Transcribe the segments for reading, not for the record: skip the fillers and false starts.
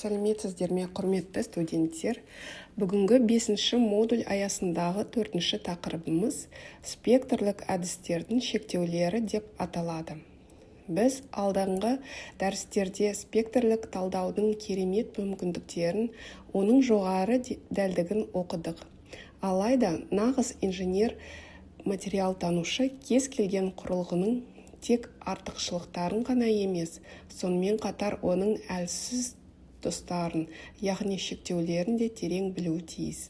Сәлеметсіздер ме, құрметті студенттер. Бүгінгі 5-ші модуль аясындағы 4-ші тақырыбымыз спектрлік әдістердің шектеулері деп аталады. Біз алдағы дәрістерде спектрлік талдаудың керемет мүмкіндіктерін, оның жоғары дәлдігін оқыдық. Алайда нағыз инженер материалтанушы кез келген құрылғының тек артықшылықтарын ғана емес, сонымен қатар оның әлсіз тұстарын, яғни шектеулерін де терең білуі тиіс.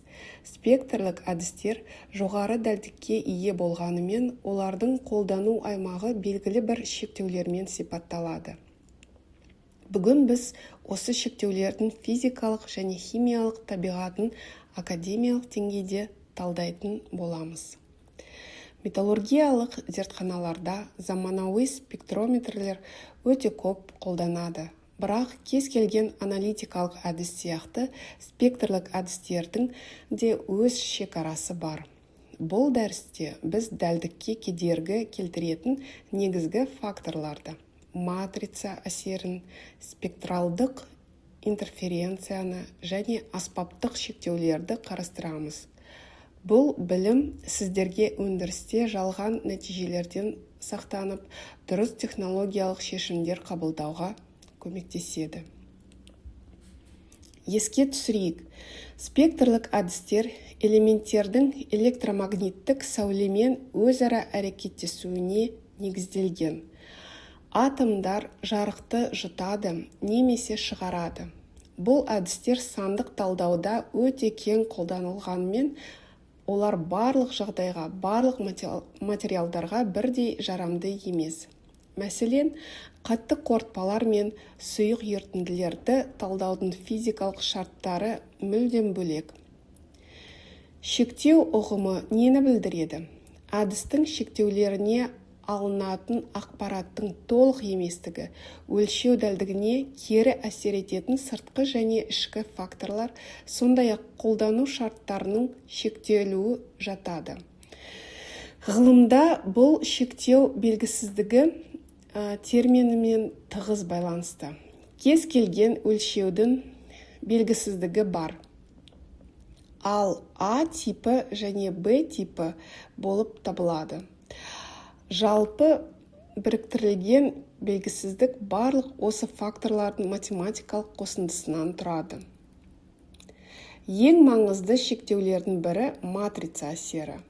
Спектрлік әдістер жоғары дәлдікке ие болғанымен, олардың қолдану аймағы белгілі бір шектеулермен сипатталады. Бүгін біз осы шектеулердің физикалық және химиялық табиғатын академиялық деңгейде талдайтын боламыз. Металлургиялық зертханаларда заманауи спектрометрлер өте көп қолданады. Бірақ кез келген аналитикалық әдіс сияқты спектрлік әдістердің де өз шекарасы бар. Бұл дәрісте біз дәлдікке кедергі келтіретін негізгі факторларды, матрица әсерін, спектралдық интерференцияны және аспаптық шектеулерді қарастырамыз. Бұл білім сіздерге өндірісте жалған нәтижелерден сақтанып, дұрыс технологиялық шешімдер қабылдауға көмектеседі. Еске түсірейік, спектрлік әдістер элементтердің электромагниттік сәулемен өзара әрекеттесуіне негізделген. Атомдар жарықты жұтады немесе шығарады. Бұл әдістер сандық талдауда өте кең қолданылғанымен, олар барлық жағдайға, барлық материалдарға бірдей жарамды емес. Мәселен, қатты қорытпалар мен сұйық ерітінділерді талдаудың физикалық шарттары мүлдем бөлек. Шектеу ұғымы нені білдіреді? Әдістің шектеулеріне алынатын ақпараттың толық еместігі, өлшеу дәлдігіне кері әсер ететін сыртқы және ішкі факторлар, сондай-ақ қолдану шарттарының шектелуі жатады. Ғылымда бұл шектеу белгісіздігі терминімен тығыз байланысты. Кез келген өлшеудің белгісіздігі бар. Ал А типі және Б типі болып табылады. Жалпы біріктірілген белгісіздік барлық осы факторлардың математикалық қосындысынан тұрады. Ең маңызды шектеулердің бірі матрица әсері.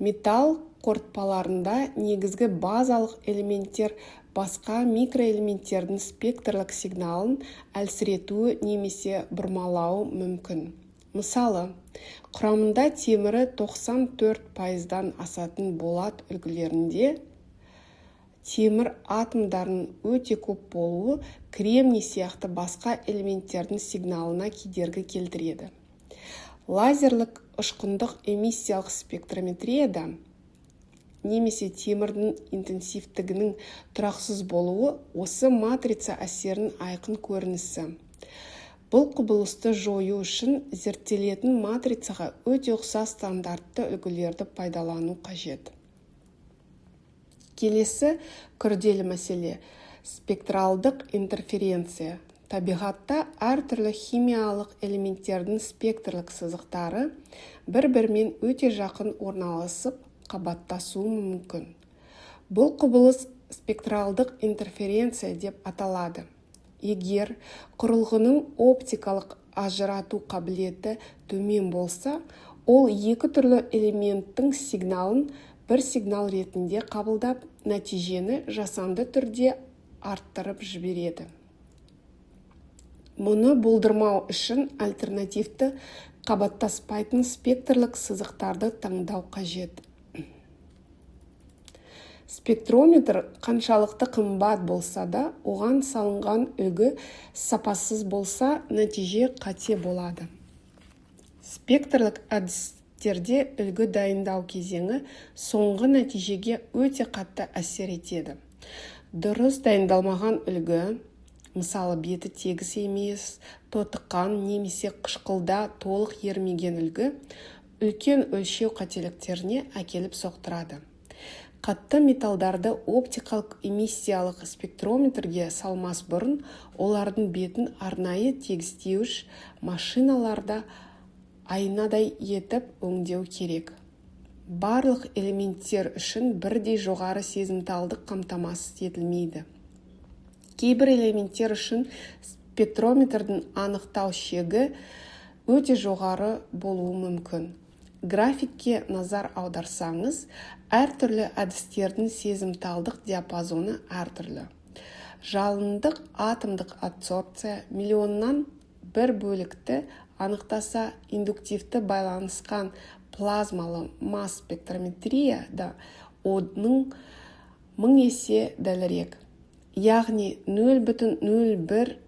Металл қорытпаларында негізгі базалық элементтер басқа микроэлементтердің спектрлік сигналын әлсіретуі немесе бұрмалауы мүмкін. Мысалы, құрамында темірі 94%-дан асатын болат үлгілерінде темір атомдарының өте көп болуы кремний сияқты басқа элементтердің сигналына кедергі келтіреді. Лазерлік ұшқындық эмиссиялық спектрометрияда немесе темірдің интенсивтігінің тұрақсыз болуы осы матрица әсерінің айқын көрінісі. Бұл құбылысты жою үшін зерттелетін матрицаға өте ұқсас стандартты үлгілерді пайдалану қажет. Келесі күрделі мәселе – спектралдық интерференция. Табиғатта әртүрлі химиялық элементтердің спектрлік сызықтары бір-бірімен өте жақын орналасып, қабаттасуы мүмкін. Бұл құбылыс спектралдық интерференция деп аталады. Егер құрылғының оптикалық ажырату қабілеті төмен болса, ол екі түрлі элементтің сигналын бір сигнал ретінде қабылдап, нәтижені жасанды түрде арттырып жібереді. Мұны болдырмау үшін альтернативті қабаттаспайтын спектрлік сызықтарды таңдау қажет. Спектрометр қаншалықты қымбат болса да, оған салынған үлгі сапасыз болса, нәтиже қате болады. Спектрлік әдістерде үлгі дайындау кезеңі соңғы нәтижеге өте қатты әсер етеді. Дұрыс дайындалмаған үлгі, мысалы беті тегіс емес, тотыққан немесе қышқылда толық ерімеген үлгі, үлкен өлшеу қателіктеріне әкеліп соқтырады. Қатты металдарды оптикалық эмиссиялық спектрометрге салмас бұрын олардың бетін арнайы тегістеуіш машиналарда айнадай етіп өңдеу керек. Барлық элементтер үшін бірдей жоғары сезімталдық қамтамасыз етілмейді. Кейбір элементтер үшін спектрометрдің анықтау шегі өте жоғары болуы мүмкін. Графикке назар аударсаңыз, әртүрлі әдістердің сезімталдық диапазоны әртүрлі. Жалындық атомдық адсорбция миллионнан бір бөлікті анықтаса, индуктивті байланысқан плазмалы масс спектрометрия да оның 1000 есе дәлірек. Яғни 0,01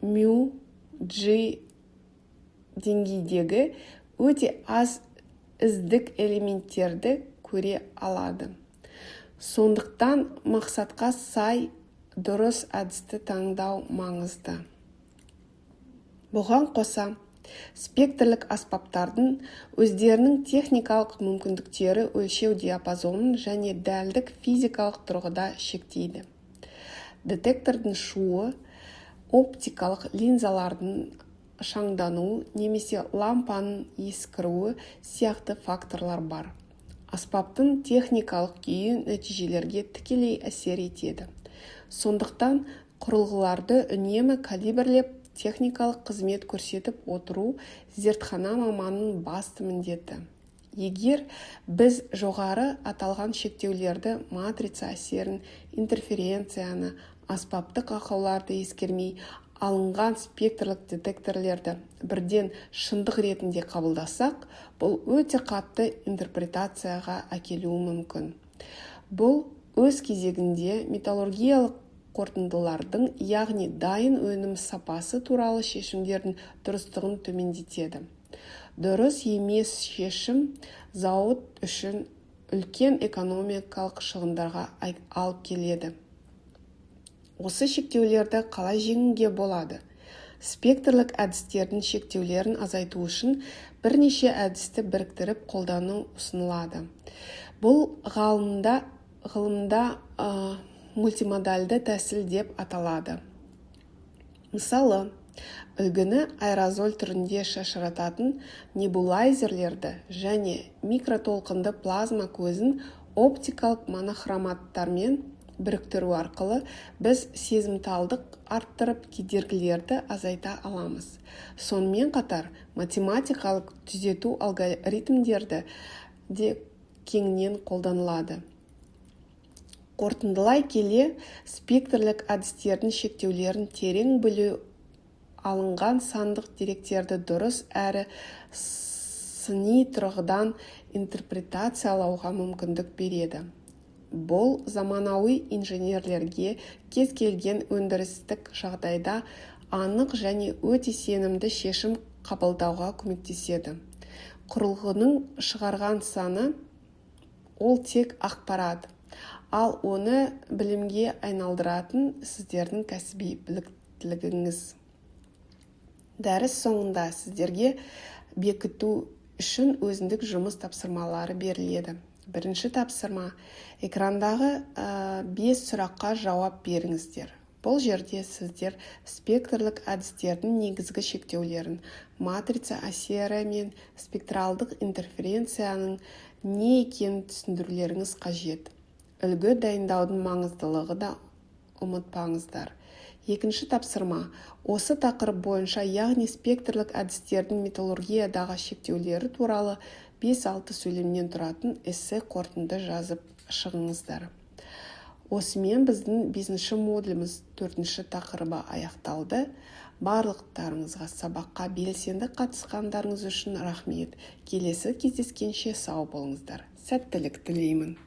μ G деңгейдегі өте аз іздік элементтерді көре алады. Сондықтан мақсатқа сай дұрыс әдісті таңдау маңызды. Бұған қоса, спектрлік аспаптардың өздерінің техникалық мүмкіндіктері өлшеу диапазонын және дәлдік физикалық тұрғыда шектейді. Детектордың шуы, оптикалық линзалардың шаңдануы немесе лампаның ескіруі сияқты факторлар бар. Аспаптың техникалық күйі нәтижелерге тікелей әсер етеді. Сондықтан құрылғыларды үнемі калибрлеп техникалық қызмет көрсетіп отыру зертхана маманының басты міндеті. Егер біз жоғары аталған шектеулерді, матрица әсерін, интерференцияны, аспаптық ақауларды ескермей, алынған спектрлік детекторлерді бірден шындық ретінде қабылдасақ, бұл өте қатты интерпретацияға әкелуі мүмкін. Бұл өз кезегінде металлургиялық қорытындылардың, яғни дайын өнім сапасы туралы шешімдердің дұрыстығын төмендетеді. Дұрыс емес шешім зауыт үшін үлкен экономикалық шығындарға алып келеді. Осы шектеулерді қалай жеңуге болады? Спектрлік әдістердің шектеулерін азайту үшін бірнеше әдісті біріктіріп қолдану ұсынылады. Бұл ғылымда мультимодальды тәсіл деп аталады. Мысалы, үлгіні аэрозоль түрінде шашырататын небулайзерлерді және микротолқынды плазма көзін оптикалық монохроматтармен біріктіру арқылы біз сезімталдық арттырып кедергілерді азайта аламыз. Сонымен қатар математикалық түзету алгоритмдерді де кеңінен қолданылады. Қорытындылай келе, спектрлік әдістердің шектеулерін терең білу алынған сандық деректерді дұрыс әрі сыни тұрғыдан интерпретациялауға мүмкіндік береді. Бұл заманауи инженерлерге кез келген өндірістік жағдайда анық және өте сенімді шешім қабылдауға көмектеседі. Құрылғының шығарған саны ол тек ақпарат, ал оны білімге айналдыратын сіздердің кәсіби біліктілігіңіз. Дәріс соңында сіздерге бекіту үшін өзіндік жұмыс тапсырмалары беріледі. Бірінші тапсырма: экрандағы 5 сұраққа жауап беріңіздер. Бұл жерде сіздер спектрлік әдістердің негізгі шектеулерін, матрица әсері мен спектралдық интерференцияның не екенін түсіндірулеріңіз қажет. Үлгі дайындаудың маңыздылығы да ұмытпаңыздар. Екінші тапсырма: осы тақырып бойынша, яғни спектрлік әдістердің металлургиядағы шектеулері туралы 5-6 сөйлемнен тұратын эссе қорытынды жазып шығыңыздар. Осымен біздің 5-ші модуліміз 4-ші тақырыбы аяқталды. Барлықтарыңызға сабаққа белсенді қатысқандарыңыз үшін рахмет. Келесі кездескенше сау болыңыздар. Сәттілік тілеймін.